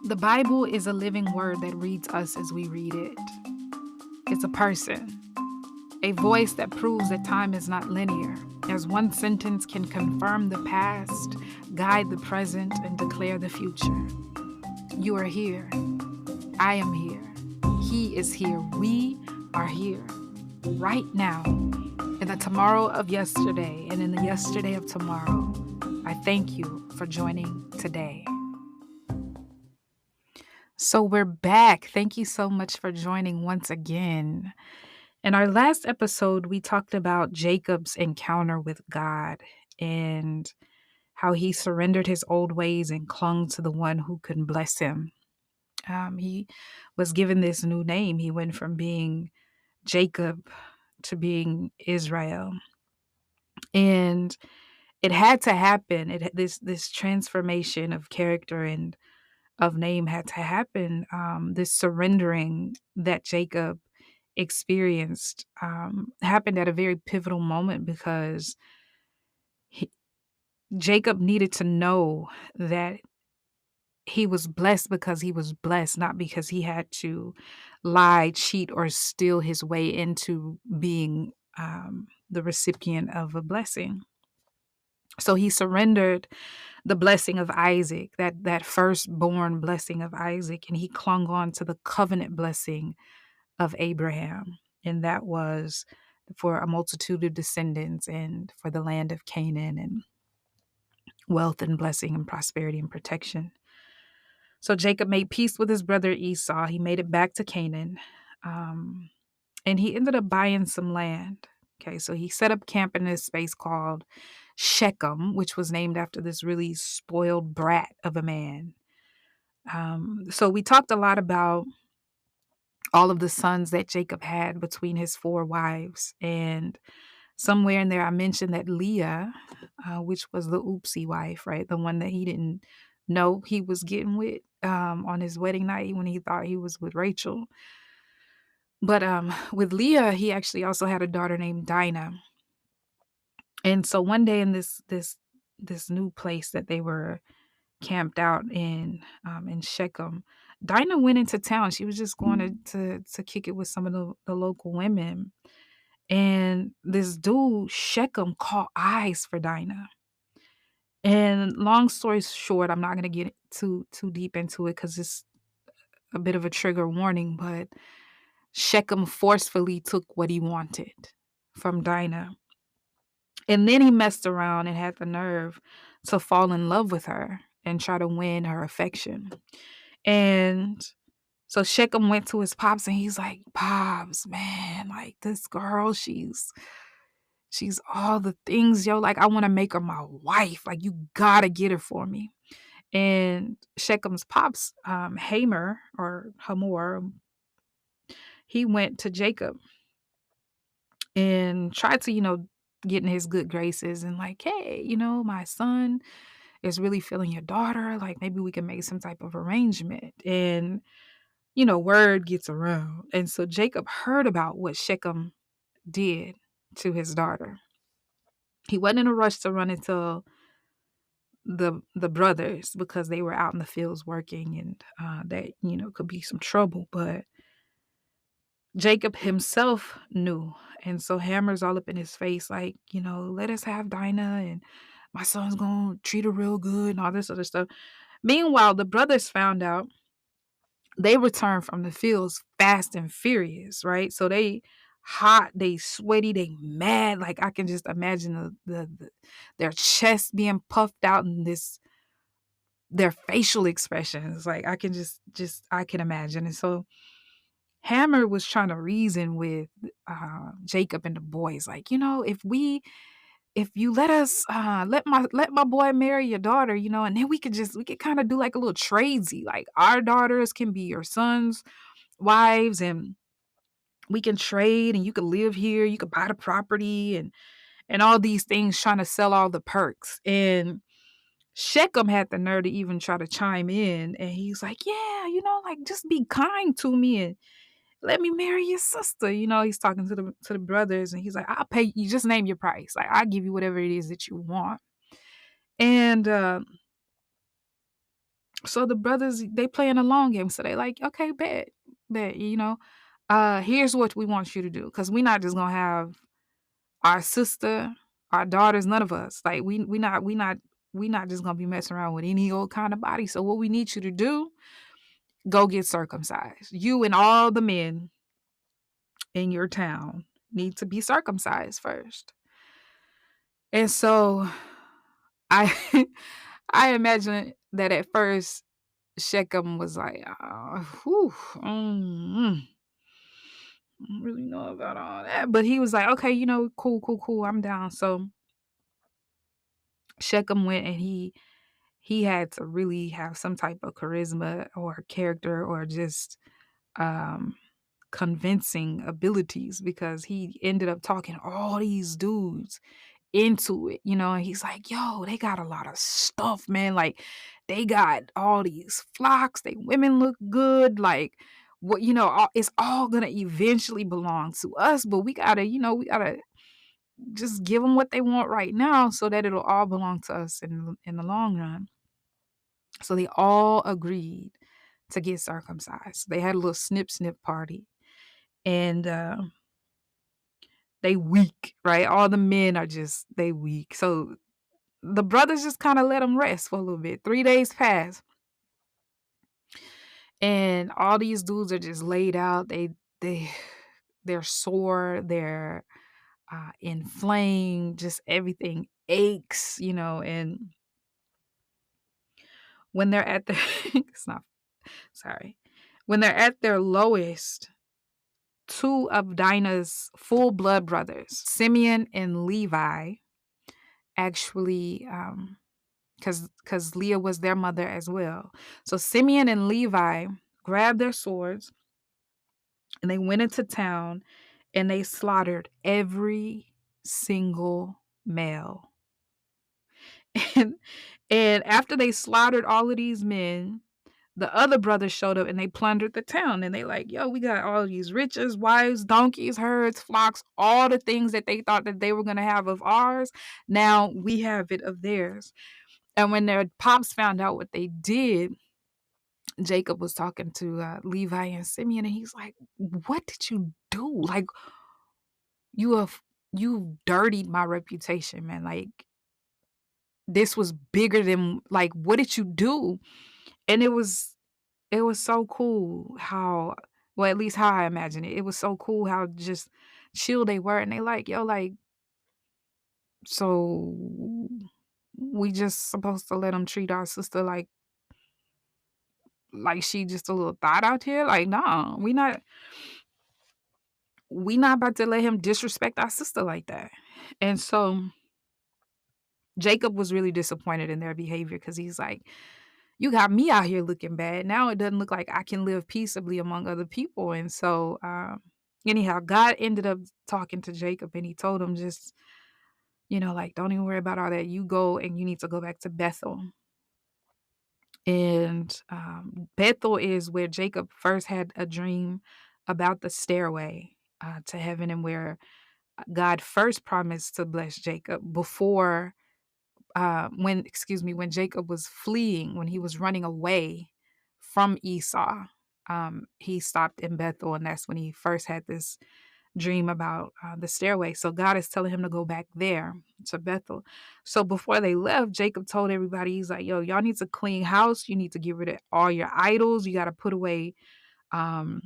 The Bible is a living word that reads us as we read it. It's a person, a voice that proves that time is not linear, as one sentence can confirm the past, guide the present, and declare the future. You are here. I am here. He is here. We are here right now. In the tomorrow of yesterday and in the yesterday of tomorrow, I thank you for joining today. So we're back. Thank you so much for joining once again. In our last episode, we talked about Jacob's encounter with God and how he surrendered his old ways and clung to the one who can bless him. He was given this new name. He went from being Jacob to being Israel. And it had to happen. This transformation of character and of name had to happen. This surrendering that Jacob experienced happened at a very pivotal moment because he, Jacob needed to know that he was blessed because he was blessed, not because he had to lie, cheat, or steal his way into being the recipient of a blessing. So he surrendered the blessing of Isaac, that firstborn blessing of Isaac, and he clung on to the covenant blessing of Abraham. And that was for a multitude of descendants and for the land of Canaan and wealth and blessing and prosperity and protection. So Jacob made peace with his brother Esau. He made it back to Canaan. Um, and he ended up buying some land. Okay, so he set up camp in this space called Shechem, which was named after this really spoiled brat of a man. So we talked a lot about all of the sons that Jacob had between his four wives. And somewhere in there, I mentioned that Leah, which was the oopsie wife, right? The one that he didn't know he was getting with on his wedding night when he thought he was with Rachel. But with Leah, he actually also had a daughter named Dinah. And so one day in this new place that they were camped out in Shechem, Dinah went into town. She was just going to kick it with some of the local women. And this dude, Shechem, caught eyes for Dinah. And long story short, I'm not going to get too deep into it because it's a bit of a trigger warning, but Shechem forcefully took what he wanted from Dinah. And then he messed around and had the nerve to fall in love with her and try to win her affection. And so Shechem went to his pops and he's like, "Pops, man, like this girl, she's all the things, yo. Like, I want to make her my wife. Like, you gotta get her for me." And Shechem's pops, Hamer or Hamor, he went to Jacob and tried to, get in his good graces and like, "Hey, my son is really feeling your daughter. Like, maybe we can make some type of arrangement." And, word gets around. And so Jacob heard about what Shechem did to his daughter. He wasn't in a rush to run into the brothers because they were out in the fields working and that could be some trouble, but Jacob himself knew. And so Hammer's all up in his face like, let us have Dinah and my son's gonna treat her real good and all this other stuff. Meanwhile, the brothers found out. They returned from the fields fast and furious, right? So they hot, they sweaty, they mad. Like, I can just imagine their chest being puffed out and their facial expressions. Like, I can just I can imagine. And so Hammer was trying to reason with Jacob and the boys, like, if you let us let my boy marry your daughter, and then we could kind of do like a little tradesy. Like, our daughters can be your sons' wives, and we can trade, and you could live here, you could buy the property, and all these things, trying to sell all the perks. And Shechem had the nerve to even try to chime in, and he's like, "Yeah, like, just be kind to me and let me marry your sister." He's talking to the brothers, and he's like, "I'll pay you. Just name your price. Like, I'll give you whatever it is that you want." And So the brothers, they playing a long game. So they like, okay, bet, here's what we want you to do. Cause we not just gonna have our sister, our daughters, none of us. Like we not just gonna be messing around with any old kind of body. So what we need you to do, go get circumcised. You and all the men in your town need to be circumcised first. And so I I imagine that at first Shechem was like, whew, I don't really know about all that. But he was like, okay, cool, cool, cool. I'm down. So Shechem went and he had to really have some type of charisma or character or just um convincing abilities because he ended up talking all these dudes into it, and he's like, yo, they got a lot of stuff, man. Like, they got all these flocks, they women look good, like what it's all gonna eventually belong to us, but we gotta just give them what they want right now so that it'll all belong to us in the long run. So they all agreed to get circumcised. They had a little snip party, and they weak, right? All the men are just they weak. So the brothers just kind of let them rest for a little bit. 3 days pass, and all these dudes are just laid out. They they're sore. They're inflamed. Just everything aches, And when they're at their it's not sorry when they're at their lowest, two of Dinah's full blood brothers, Simeon and Levi, actually because Leah was their mother as well. So Simeon and Levi grabbed their swords and they went into town and they slaughtered every single male. And after they slaughtered all of these men, the other brothers showed up and they plundered the town. And they like, yo, we got all these riches, wives, donkeys, herds, flocks, all the things that they thought that they were going to have of ours. Now we have it of theirs. And when their pops found out what they did, Jacob was talking to Levi and Simeon, and he's like, "What did you do? Like, you dirtied my reputation, man. Like, this was bigger than like, what did you do?" And it was so cool how, well, at least how I imagine it. It was so cool how just chill they were, and they like, yo, like, so we just supposed to let them treat our sister like she just a little thought out here? Like, nah, we not about to let him disrespect our sister like that. And so Jacob was really disappointed in their behavior because he's like, you got me out here looking bad. Now it doesn't look like I can live peaceably among other people. And so, anyhow, God ended up talking to Jacob and he told him just, like, don't even worry about all that. You go and you need to go back to Bethel. And Bethel is where Jacob first had a dream about the stairway to heaven, and where God first promised to bless Jacob before when Jacob was fleeing, when he was running away from Esau. He stopped in Bethel, and that's when he first had this dream about the stairway. So God is telling him to go back there to Bethel. So before they left, Jacob told everybody, he's like, yo, y'all need to clean house. You need to get rid of all your idols. You got to put away um,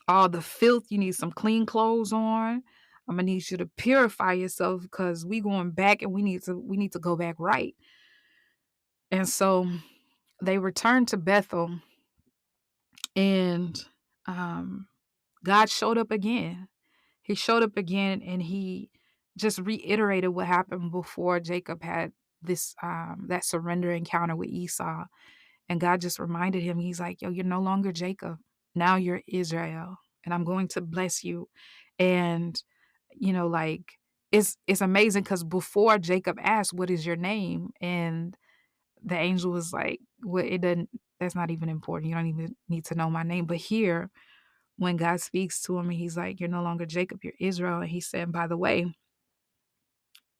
all the filth. You need some clean clothes on. I'm gonna need you to purify yourself because we going back and we need to go back right. And so they returned to Bethel, and God showed up again. He showed up again and he just reiterated what happened before Jacob had this that surrender encounter with Esau. And God just reminded him, he's like, yo, you're no longer Jacob. Now you're Israel. And I'm going to bless you. And, like, it's amazing because before Jacob asked, what is your name? And the angel was like, well, that's not even important. You don't even need to know my name. But here, when God speaks to him and he's like, you're no longer Jacob, you're Israel. And he said, by the way,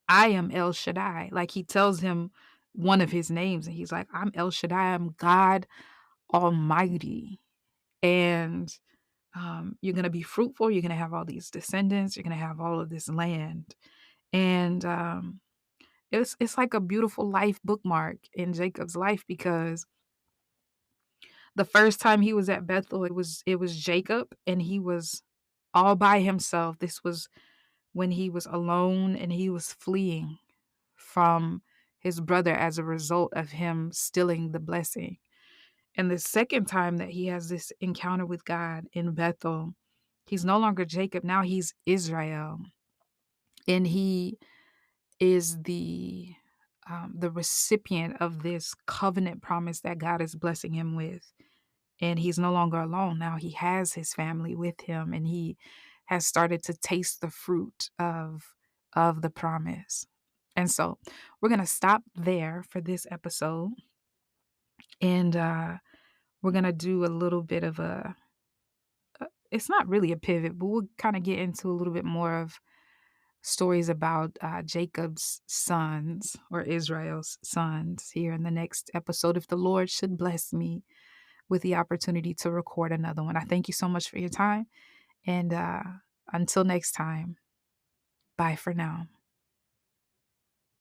I am El Shaddai. Like, he tells him one of his names, and he's like, I'm El Shaddai, I'm God Almighty. And you're going to be fruitful. You're going to have all these descendants. You're going to have all of this land. And it's like a beautiful life bookmark in Jacob's life, because the first time he was at Bethel, it was Jacob, and he was all by himself. This was when he was alone and he was fleeing from his brother as a result of him stealing the blessing. And the second time that he has this encounter with God in Bethel, he's no longer Jacob. Now he's Israel. And he is the recipient of this covenant promise that God is blessing him with. And he's no longer alone. Now he has his family with him, and he has started to taste the fruit of the promise. And so we're going to stop there for this episode. And we're going to do a little bit of it's not really a pivot, but we'll kind of get into a little bit more of stories about Jacob's sons, or Israel's sons, here in the next episode, if the Lord should bless me with the opportunity to record another one. I thank you so much for your time. And until next time, bye for now.